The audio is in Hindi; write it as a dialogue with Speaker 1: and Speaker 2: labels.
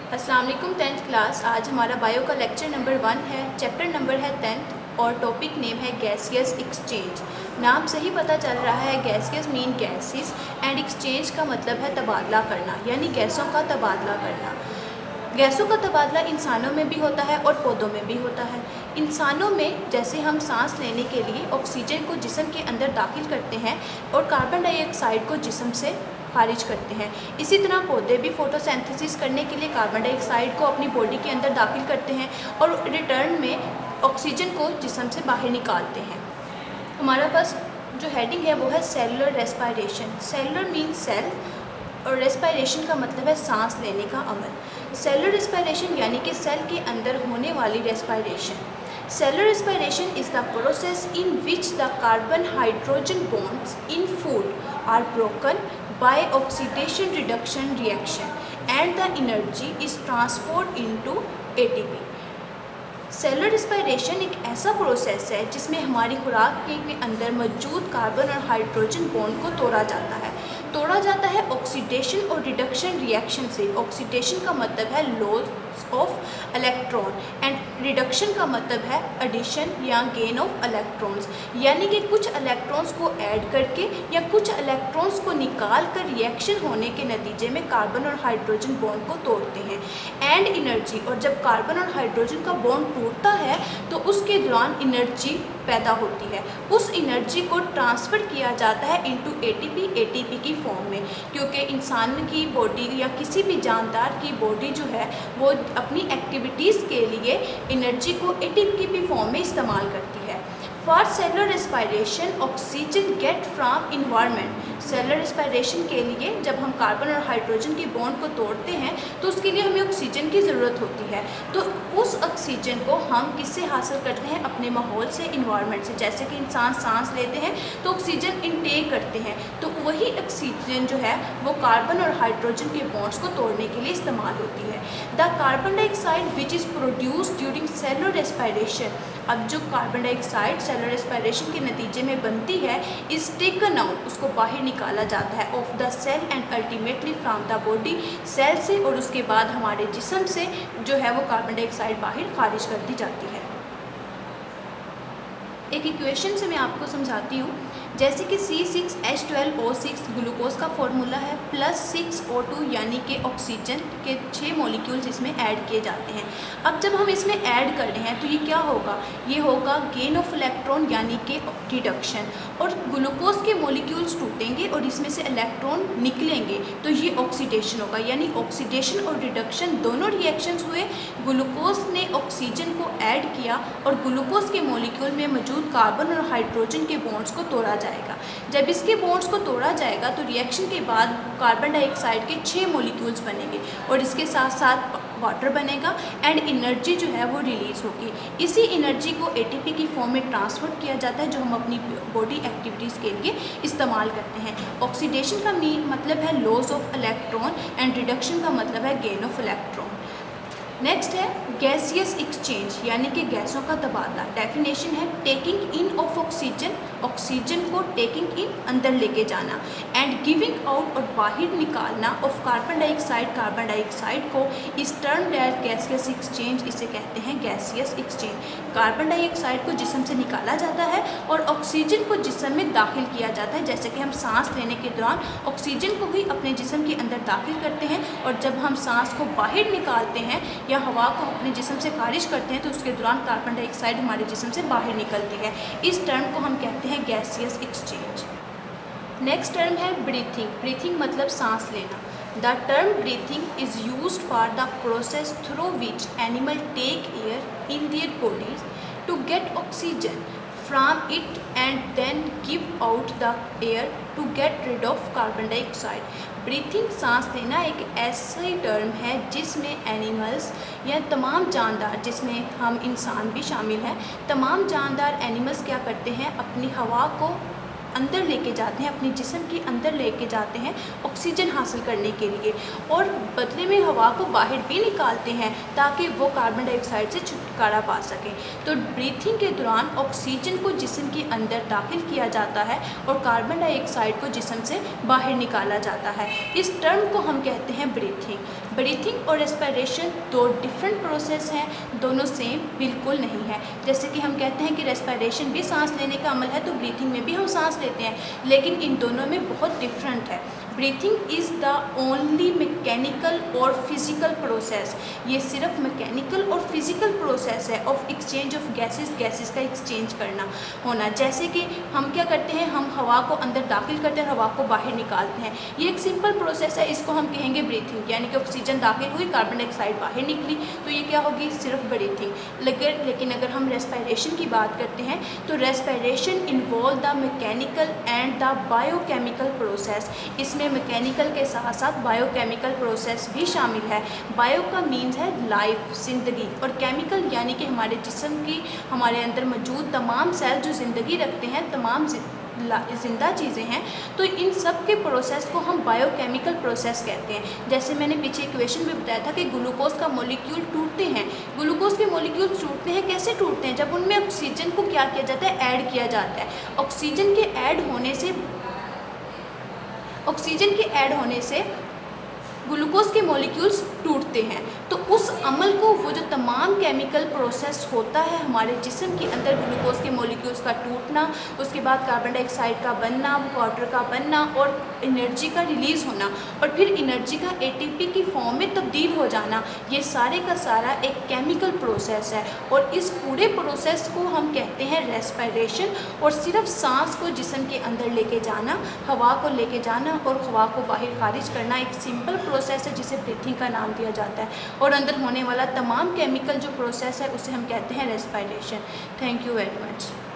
Speaker 1: अस्सलाम वालेकुम। 10th class. आज हमारा बायो का लेक्चर नंबर 1 है। चैप्टर नंबर है 10th और टॉपिक नेम है गैसियस एक्सचेंज। नाम से ही पता चल रहा है gaseous mean gases and exchange का मतलब है तबादला करना, यानी गैसों का तबादला करना। गैसों का तबादला इंसानों में भी होता है और पौधों में भी होता है। इंसानों में जैसे हम सांस लेने के लिए ऑक्सीजन को जिस्म के अंदर दाखिल करते हैं और कार्बन डाइऑक्साइड को जिस्म से खारिज करते हैं, इसी तरह पौधे भी फोटोसिंथेसिस करने के लिए कार्बन डाइऑक्साइड को अपनी बॉडी के अंदर दाखिल करते हैं और रिटर्न में ऑक्सीजन को जिस्म से बाहर निकालते हैं। हमारा फर्स्ट जो हेडिंग है वो है cellular respiration. Cellular mean cell और रेस्पिरेशन का मतलब है सांस लेने का अमल। सेलुलर रेस्पिरेशन यानी कि सेल के अंदर होने वाली respiration. Cellular respiration is the process in which the carbon-hydrogen bonds in food are broken by oxidation reduction reaction and the energy is transferred into ATP. Cellular respiration एक ऐसा प्रोसेस है जिसमें हमारी खुराक के अंदर मौजूद कार्बन और हाइड्रोजन बॉन्ड को तोड़ा जाता है। तोड़ा जाता है ऑक्सीडेशन और रिडक्शन रिएक्शन से। ऑक्सीडेशन का मतलब है loss of electron and reduction का मतलब है एडिशन या गेन ऑफ इलेक्ट्रॉन्स, यानी कि कुछ इलेक्ट्रॉन्स को ऐड करके या कुछ इलेक्ट्रॉन्स को निकाल कर रिएक्शन होने के नतीजे में कार्बन और हाइड्रोजन बॉन्ड को तोड़ते हैं। एंड एनर्जी, और जब कार्बन और हाइड्रोजन का बॉन्ड टूटता है तो उसके दौरान एनर्जी पैदा होती है। उस एनर्जी को ट्रांसफ़र किया जाता है इनटू एटीपी की फॉर्म में, क्योंकि इंसान की बॉडी या किसी भी जानदार की बॉडी जो है वो अपनी एक्टिविटीज़ के लिए एनर्जी को एटीपी की फॉर्म में इस्तेमाल करती है। For cellular respiration oxygen get from environment. Cellular respiration के लिए जब हम कार्बन और हाइड्रोजन के बॉन्ड को तोड़ते हैं तो उसके लिए हमें ऑक्सीजन की ज़रूरत होती है। तो उस ऑक्सीजन को हम किससे हासिल करते हैं? अपने माहौल से, इन्वायरमेंट से। जैसे कि इंसान सांस लेते हैं तो ऑक्सीजन इनटेक करते हैं, तो वही ऑक्सीजन जो है वो कार्बन और हाइड्रोजन के बॉन्ड्स को तोड़ने के लिए इस्तेमाल होती है। The carbon dioxide which is produce during cellular respiration. अब जो कार्बन डाइऑक्साइड सेलुलर रेस्पिरेशन के नतीजे में बनती है इज़ टेकन आउट, उसको बाहर निकाला जाता है of the cell and ultimately from the body, cell से और उसके बाद हमारे जिस्म से जो है वो कार्बन डाइऑक्साइड बाहर खारिज कर दी जाती है। एक इक्वेशन से मैं आपको समझाती हूँ। जैसे कि C6H12O6 ग्लूकोज का फॉर्मूला है प्लस 6O2 यानी कि ऑक्सीजन के 6 मॉलिक्यूल्स इसमें ऐड किए जाते हैं। अब जब हम इसमें ऐड कर रहे हैं तो ये क्या होगा? ये होगा गेन ऑफ इलेक्ट्रॉन यानी कि रिडक्शन, और ग्लूकोज के मॉलिक्यूल्स टूटेंगे और इसमें से इलेक्ट्रॉन निकलेंगे तो ये ऑक्सीडेशन होगा, यानी ऑक्सीडेशन और रिडक्शन दोनों रिएक्शंस हुए। ग्लूकोज ने ऑक्सीजन को ऐड किया और ग्लूकोज के मॉलिक्यूल में मौजूद कार्बन और हाइड्रोजन के बॉन्ड्स को तोड़ा जाएगा। जब इसके बॉन्ड्स को तोड़ा जाएगा तो रिएक्शन के बाद कार्बन डाइऑक्साइड के 6 मॉलिक्यूल्स बनेंगे और इसके साथ साथ वाटर बनेगा एंड एनर्जी जो है वो रिलीज़ होगी। इसी एनर्जी को एटीपी की फॉर्म में ट्रांसफर किया जाता है जो हम अपनी बॉडी एक्टिविटीज़ के लिए इस्तेमाल करते हैं। ऑक्सीडेशन का मतलब है loss of electron and reduction का मतलब है गेन ऑफ इलेक्ट्रॉन। नेक्स्ट है गैसियस एक्सचेंज यानी कि गैसों का तबादला। डेफिनेशन है taking in of oxygen, oxygen को टेकिंग इन अंदर लेके जाना, एंड गिविंग आउट और बाहर निकालना ऑफ कार्बन डाइऑक्साइड को इस टर्म डैश गैसियस एक्सचेंज, इसे कहते हैं गैसियस एक्सचेंज। कार्बन डाइऑक्साइड को जिस्म से निकाला जाता है और ऑक्सीजन को जिस्म में दाखिल किया जाता है। जैसे कि हम सांस लेने के दौरान ऑक्सीजन को ही अपने जिस्म के अंदर दाखिल करते हैं और जब हम सांस को बाहर निकालते हैं या हवा को अपने जिस्म से खारिज करते हैं तो उसके दौरान कार्बन डाइऑक्साइड हमारे जिस्म से बाहर निकलती है। इस टर्म को हम कहते हैं गैसियस एक्सचेंज। नेक्स्ट टर्म है ब्रीथिंग। ब्रीथिंग मतलब सांस लेना। The term breathing is used for the process through which animal take air in their bodies to get oxygen from it and then give out the air to get rid of carbon dioxide. Breathing सांस लेना एक ऐसी टर्म है जिसमें एनिमल्स या तमाम जानदार, जिसमें हम इंसान भी शामिल हैं, तमाम जानदार एनिमल्स क्या करते हैं? अपनी हवा को अंदर लेके जाते हैं, अपने जिस्म के अंदर लेके जाते हैं ऑक्सीजन हासिल करने के लिए, और बदले में हवा को बाहर भी निकालते हैं ताकि वो कार्बन डाइऑक्साइड से छुटकारा पा सकें। तो ब्रीथिंग के दौरान ऑक्सीजन को जिस्म के अंदर दाखिल किया जाता है और कार्बन डाइऑक्साइड को जिस्म से बाहर निकाला जाता है। इस टर्म को हम कहते हैं ब्रीथिंग। ब्रीथिंग और रेस्पिरेशन दो डिफरेंट प्रोसेस हैं, दोनों सेम बिल्कुल नहीं है। जैसे कि हम कहते हैं कि रेस्पिरेशन भी सांस लेने का अमल है, तो ब्रीथिंग में भी हम सांस लेते हैं, लेकिन इन दोनों में बहुत डिफरेंट है। Breathing is the only mechanical और फिज़िकल प्रोसेस, ये सिर्फ मैकेनिकल और फिज़िकल प्रोसेस है ऑफ एक्सचेंज ऑफ गैसेस का एक्सचेंज करना होना। जैसे कि हम क्या करते हैं, हम हवा को अंदर दाखिल करते हैं, हवा को बाहर निकालते हैं, ये एक सिंपल प्रोसेस है, इसको हम कहेंगे ब्रीथिंग। यानी कि ऑक्सीजन दाखिल हुई, कार्बन डाइऑक्साइड बाहर निकली, तो ये क्या होगी, सिर्फ ब्रीथिंग। लेकिन अगर हम रेस्पिरेशन की बात करते हैं तो respiration involve the mechanical and the biochemical process. इसमें मैकेनिकल के साथ साथ बायोकेमिकल प्रोसेस भी शामिल है। बायो का मीन्स है लाइफ, जिंदगी, और केमिकल यानी कि हमारे जिस्म की, हमारे अंदर मौजूद तमाम सेल जो ज़िंदगी रखते हैं, तमाम ज़िंदा चीज़ें हैं, तो इन सब के प्रोसेस को हम बायोकेमिकल प्रोसेस कहते हैं। जैसे मैंने पीछे इक्वेशन में बताया था कि ग्लूकोज का मॉलिक्यूल टूटते हैं, ग्लूकोज के मॉलिक्यूल टूटते हैं, कैसे टूटते हैं, जब उनमें ऑक्सीजन को क्या किया जाता है, ऐड किया जाता है। ऑक्सीजन के ऐड होने से ग्लूकोज के मॉलिक्यूल्स टूटते हैं। तो उस अमल को, वो जो तमाम केमिकल प्रोसेस होता है हमारे जिस्म के अंदर, ग्लूकोज के मॉलिक्यूल्स का टूटना, उसके बाद कार्बन डाइऑक्साइड का बनना, वाटर का बनना और एनर्जी का रिलीज़ होना, और फिर एनर्जी का एटीपी की फॉर्म में तब्दील हो जाना, ये सारे का सारा एक केमिकल प्रोसेस है। और इस पूरे प्रोसेस को हम कहते हैं रेस्पिरेशन। और सिर्फ सांस को जिस्म के अंदर लेके जाना, हवा को लेके जाना और हवा को बाहर खारिज करना एक सिंपल प्रोसेस है जिसे ब्रीथिंग का नाम दिया जाता है। और अंदर होने वाला तमाम केमिकल जो प्रोसेस है उसे हम कहते हैं respiration. Thank you very much.